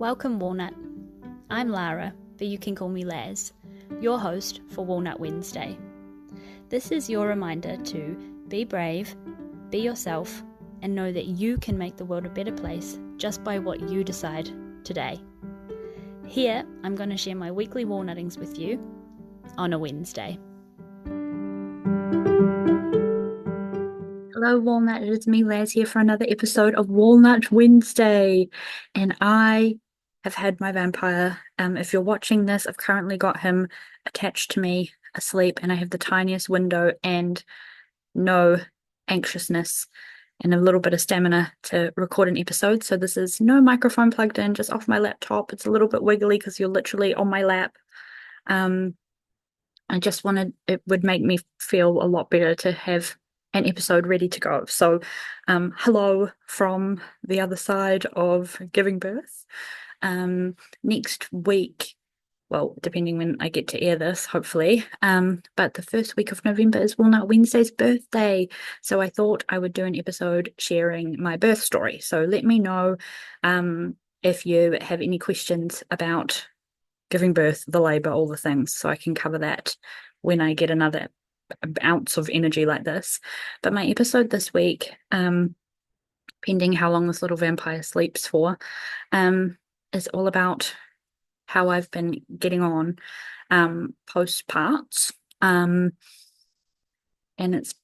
Welcome, Walnut. I'm Lara, but you can call me Laz, your host for Walnut Wednesday. This is your reminder to be brave, be yourself, and know that you can make the world a better place just by what you decide today. Here, I'm going to share my weekly walnuttings with you on a Wednesday. Hello, Walnut. It is me, Laz, here for another episode of Walnut Wednesday. And I have had my vampire. If you're watching this, I've currently got him attached to me, asleep, and I have the tiniest window and no anxiousness and a little bit of stamina to record an episode. So this is no microphone plugged in, just off my laptop. It's a little bit wiggly because you're literally on my lap. I just wanted, it would make me feel a lot better to have an episode ready to go. So hello from the other side of giving birth. Next week, well, depending when I get to air this, hopefully, but the first week of November is Walnut Wednesday's birthday. So I thought I would do an episode sharing my birth story. So let me know if you have any questions about giving birth, the labor, all the things, so I can cover that when I get another ounce of energy like this. But my episode this week, pending how long this little vampire sleeps for, is all about how I've been getting on post-parts. And it's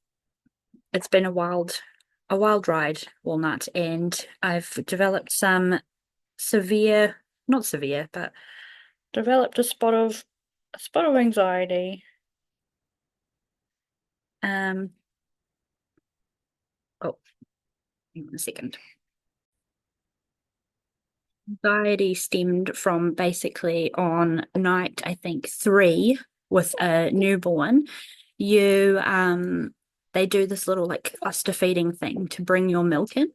been a wild ride, Walnut, and I've developed some not severe, but developed a spot of anxiety. Oh, hang on a second. Anxiety stemmed from basically on night, I think 3 with a newborn. They do this little like cluster feeding thing to bring your milk in.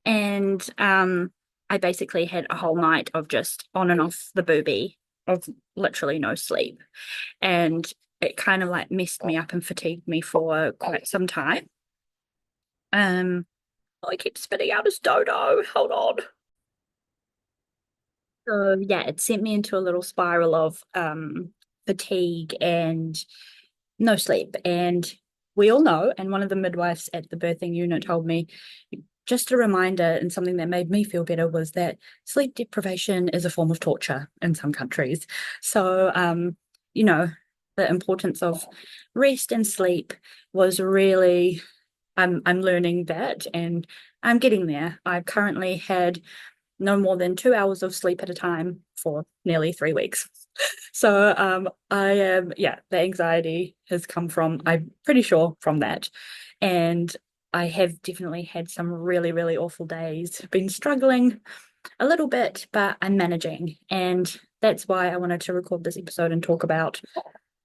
And I basically had a whole night of just on and off the booby of literally no sleep. And it kind of like messed me up and fatigued me for quite some time. I keep spitting out his dodo. Hold on. So yeah, it sent me into a little spiral of fatigue and no sleep. And we all know, and one of the midwives at the birthing unit told me, just a reminder, and something that made me feel better was that sleep deprivation is a form of torture in some countries. So the importance of rest and sleep was really, I'm learning that, and I'm getting there. I've currently had no more than 2 hours of sleep at a time for nearly 3 weeks. So the anxiety has come from, I'm pretty sure, from that. And I have definitely had some really, really awful days. Been struggling a little bit, but I'm managing. And that's why I wanted to record this episode and talk about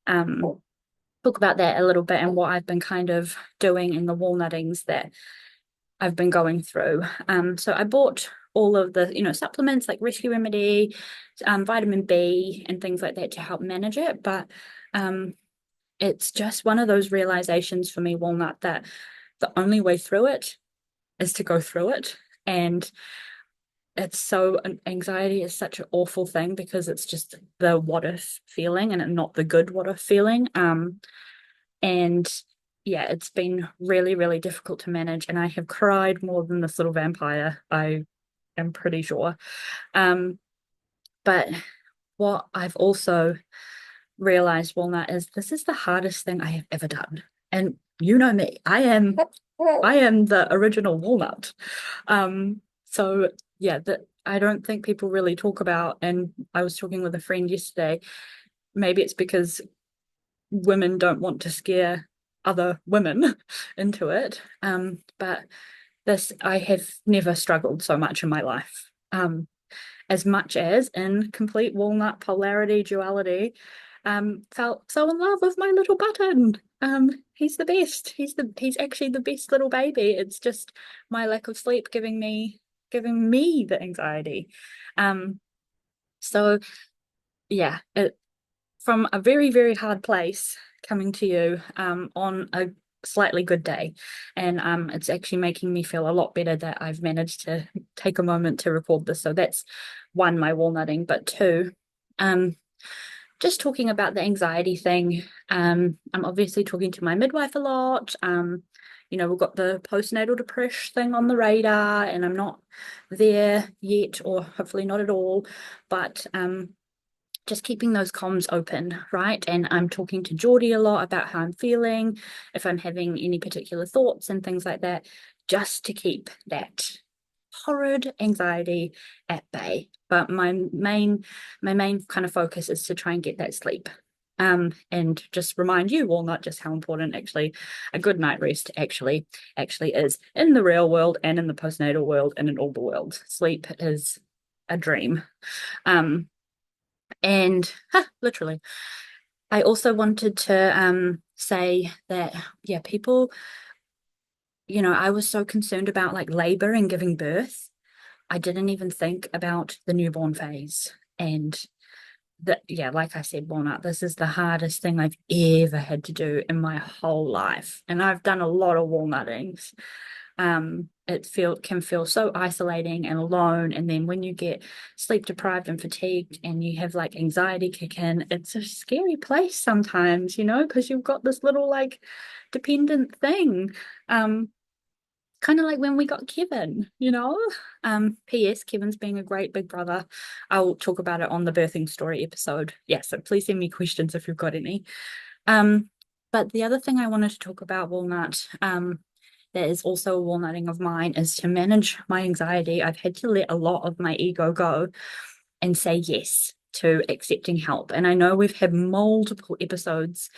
that a little bit and what I've been kind of doing in the walnuttings that I've been going through. So I bought all of the, supplements like Rescue Remedy, vitamin B and things like that to help manage it. But it's just one of those realizations for me, Walnut, that the only way through it is to go through it. And anxiety is such an awful thing because it's just the what if feeling and not the good what if feeling. And yeah, it's been really, really difficult to manage. And I have cried more than this little vampire, I am pretty sure. But what I've also realized, Walnut, is this is the hardest thing I have ever done. And you know me, I am the original Walnut. So yeah, that I don't think people really talk about, and I was talking with a friend yesterday, maybe it's because women don't want to scare other women into it. But I have never struggled so much in my life. As much as in complete walnut polarity duality, felt so in love with my little button. He's the best. He's actually the best little baby. It's just my lack of sleep giving me the anxiety. So yeah, from a very, very hard place coming to you on a slightly good day. And it's actually making me feel a lot better that I've managed to take a moment to record this. So that's one, my walnutting, but two, um, just talking about the anxiety thing. I'm obviously talking to my midwife a lot. We've got the postnatal depression thing on the radar, and I'm not there yet, or hopefully not at all. But just keeping those comms open, right? And I'm talking to Geordie a lot about how I'm feeling, if I'm having any particular thoughts and things like that, just to keep that horrid anxiety at bay. But my main kind of focus is to try and get that sleep. And just remind you, well, not just how important actually a good night rest actually is in the real world and in the postnatal world and in all the worlds. Sleep is a dream. Um, and literally, I also wanted to say that, yeah, people, I was so concerned about like labor and giving birth. I didn't even think about the newborn phase. And that, yeah, like I said, Walnut, this is the hardest thing I've ever had to do in my whole life. And I've done a lot of walnuttings. It can feel so isolating and alone, and then when you get sleep deprived and fatigued and you have like anxiety kick in, it's a scary place sometimes, because you've got this little like dependent thing. Kind of like when we got Kevin. P.S. Kevin's being a great big brother. I'll talk about it on the birthing story episode. Yeah, so please send me questions if you've got any. um but the other thing I wanted to talk about, Walnut, that is also a walnutting of mine, is to manage my anxiety. I've had to let a lot of my ego go and say yes to accepting help. And I know we've had multiple episodes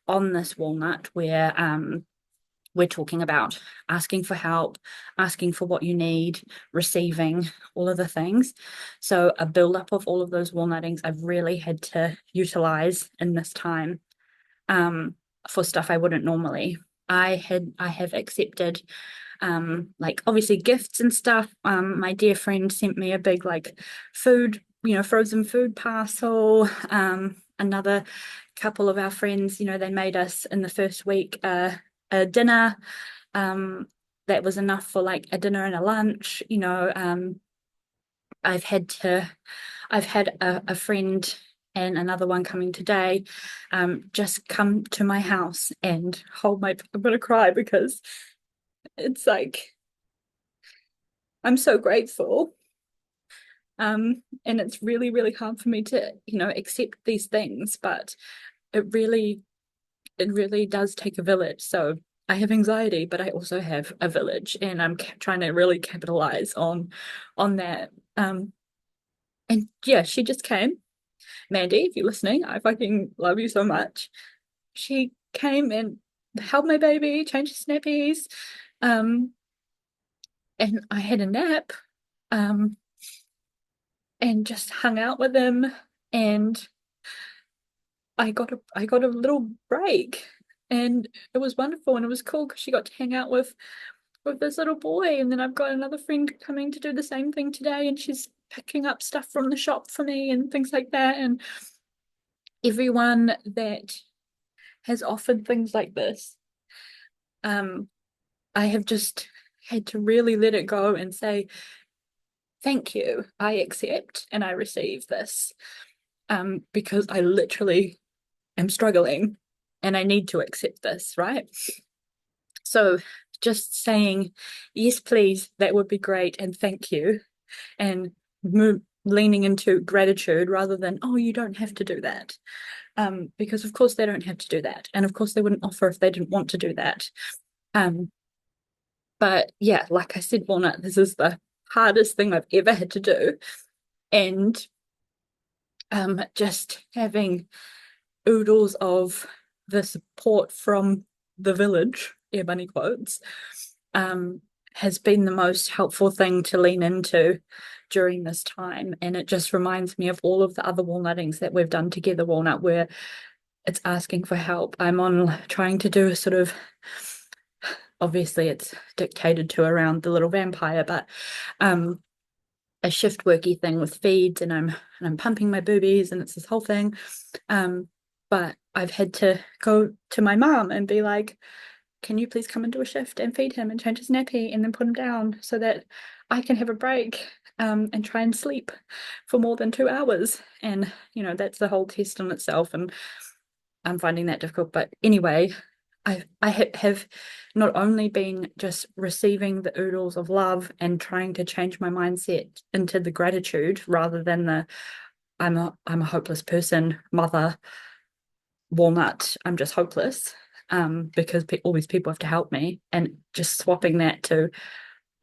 on this, Walnut, where we're talking about asking for help, asking for what you need, receiving all of the things. So a build-up of all of those walnuttings I've really had to utilize in this time, for stuff I wouldn't normally. I have accepted like obviously gifts and stuff. My dear friend sent me a big like food, frozen food parcel. Another couple of our friends, they made us in the first week a dinner um that was enough for like a dinner and a lunch. I've had to I've had a friend and another one coming today just come to my house and hold my I'm gonna cry because it's like I'm so grateful. And it's really, really hard for me to, accept these things, but it really, it really does take a village. So I have anxiety, but I also have a village, and I'm trying to really capitalize on that. And yeah, she just came. Mandy, if you're listening, I fucking love you so much. She came and held my baby, changed his nappies, um, and I had a nap, um, and just hung out with him, and I got a little break, and it was wonderful, and it was cool because she got to hang out with this little boy. And then I've got another friend coming to do the same thing today, and she's picking up stuff from the shop for me and things like that. And everyone that has offered things like this, um, I have just had to really let it go and say, thank you, I accept and I receive this. Because I literally am struggling and I need to accept this, right? So just saying, yes, please, that would be great, and thank you, and leaning into gratitude rather than, oh, you don't have to do that. Because of course they don't have to do that. And of course they wouldn't offer if they didn't want to do that. Um, but yeah, like I said, Walnut, this is the hardest thing I've ever had to do. And just having oodles of the support from the village, air bunny quotes, um, has been the most helpful thing to lean into during this time. And it just reminds me of all of the other walnuttings that we've done together, Walnut, where it's asking for help. I'm on trying to do a sort of, obviously it's dictated to around the little vampire, but a shift worky thing with feeds, and I'm pumping my boobies, and it's this whole thing. But I've had to go to my mom and be like, can you please come and do a shift and feed him and change his nappy and then put him down so that I can have a break and try and sleep for more than 2 hours? And, that's the whole test in itself. And I'm finding that difficult. But anyway, I have not only been just receiving the oodles of love and trying to change my mindset into the gratitude rather than the I'm a hopeless person, mother, Walnut, I'm just hopeless, because all these people have to help me, and just swapping that to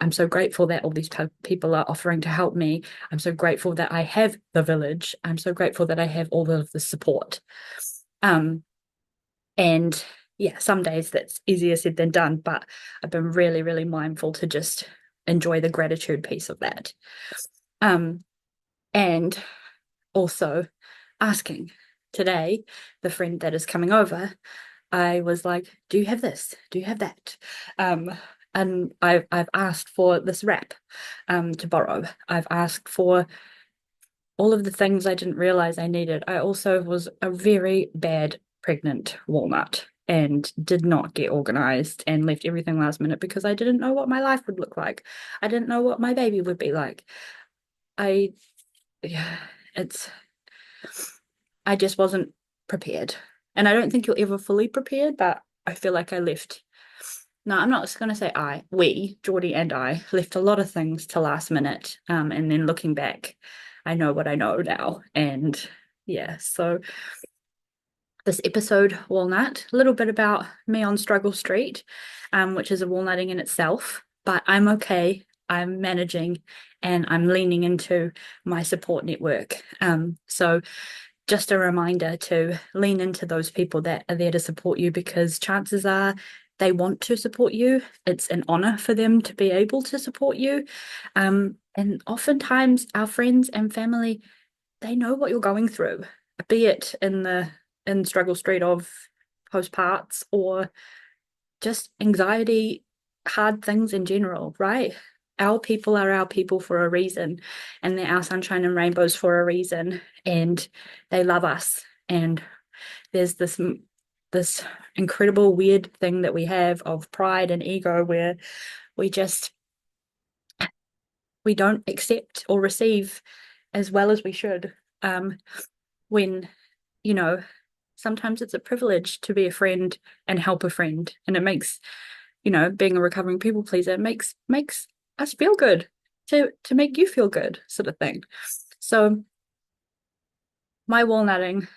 I'm so grateful that all these people are offering to help me. I'm so grateful that I have the village. I'm so grateful that I have all of the support. Um, and yeah, some days that's easier said than done, but I've been really, really mindful to just enjoy the gratitude piece of that. Um, and also asking today, the friend that is coming over, I was like, do you have this? Do you have that? And I've asked for this wrap to borrow. I've asked for all of the things I didn't realize I needed. I also was a very bad pregnant walnut and did not get organized and left everything last minute because I didn't know what my life would look like. I didn't know what my baby would be like. I yeah, it's I just wasn't prepared. And I don't think you're ever fully prepared, but I feel like I left. No, I'm not just going to say we, Geordie and I, left a lot of things to last minute. And then looking back, I know what I know now. And yeah, so this episode, Walnut, a little bit about me on Struggle Street, which is a walnutting in itself, but I'm okay. I'm managing and I'm leaning into my support network. So just a reminder to lean into those people that are there to support you, because chances are they want to support you. It's an honor for them to be able to support you. And oftentimes our friends and family, they know what you're going through, be it in struggle street of postparts or just anxiety, hard things in general, right? Our people are our people for a reason, and they're our sunshine and rainbows for a reason, and they love us. And there's this incredible weird thing that we have of pride and ego where we just we don't accept or receive as well as we should. When you know sometimes it's a privilege to be a friend and help a friend, and it makes being a recovering people pleaser makes us feel good, to make you feel good, sort of thing. So my walnutting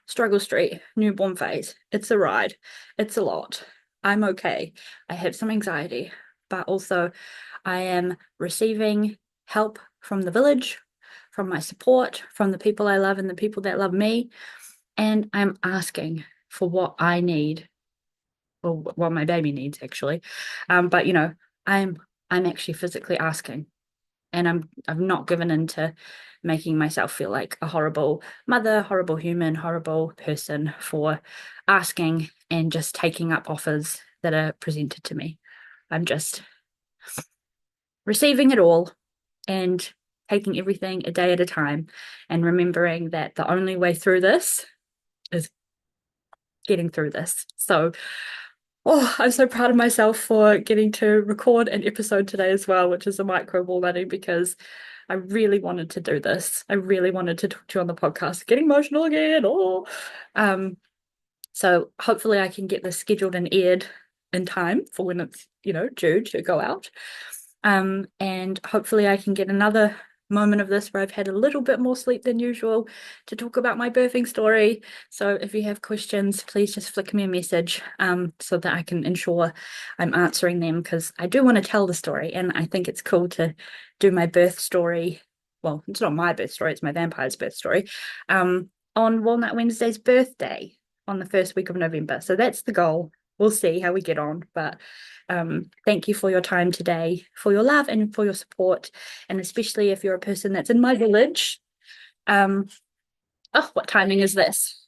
struggle street newborn phase, it's a ride, it's a lot. I'm okay. I have some anxiety, but also I am receiving help from the village, from my support, from the people I love and the people that love me, and I'm asking for what I need, or what my baby needs actually. But I'm actually physically asking, and I've not given into making myself feel like a horrible mother, horrible human, horrible person for asking and just taking up offers that are presented to me. I'm just receiving it all and taking everything a day at a time, and remembering that the only way through this is getting through this. So I'm so proud of myself for getting to record an episode today as well, which is a micro walnutting, because I really wanted to do this. I really wanted to talk to you on the podcast. Getting emotional again. So hopefully I can get this scheduled and aired in time for when it's, due to go out. And hopefully I can get another moment of this where I've had a little bit more sleep than usual to talk about my birthing story. So if you have questions, please just flick me a message, so that I can ensure I'm answering them, because I do want to tell the story, and I think it's cool to do my birth story. Well, it's not my birth story, it's my vampire's birth story, on Walnut Wednesday's birthday on the first week of November. So that's the goal. We'll see how we get on, but thank you for your time today, for your love and for your support, and especially if you're a person that's in my village. What timing is this?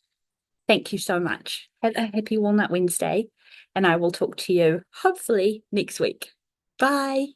Thank you so much. Have a happy Walnut Wednesday, and I will talk to you hopefully next week. Bye.